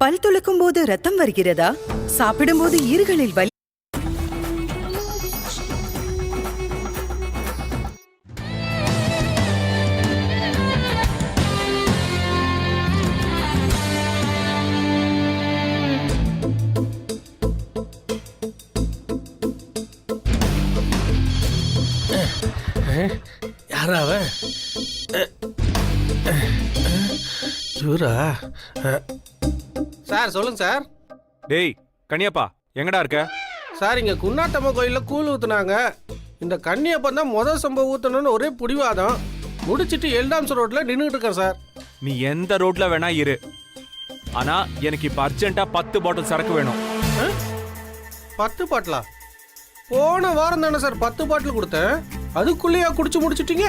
பல் துலக்கும் போது ரத்தம் வருகிறதா? சாப்பிடும்போது ஈறுகளில் வலி? யாரா அவன்? இவரா? சார் சொல்லுங்க சார். டேய் கன்னியப்பா, எங்கடா இருக்க? சார் இங்க குன்னாட்டம்மா கோயில்ல கூழ் ஊத்துனாங்க. இந்த கன்னியப்பன் தான் முதல் சம்பவம் ஊத்தணும்னு ஒரே புடிவாதம். முடிச்சிட்டு எல்டாம்ஸ் ரோட்ல நின்றுட்டு இருக்கேன் சார். நீ எந்த ரோட்ல வேணா இரு, ஆனா எனக்கு இப்ப அர்ஜென்ட்டா 10 பாட்டில் சரக்கு வேணும். 10 பாட்டிலா? போன வாரம் தானே சார் 10 பாட்டில் கொடுத்தேன். அதுக்குள்ளேயா குடிச்சு முடிச்சிட்டீங்க?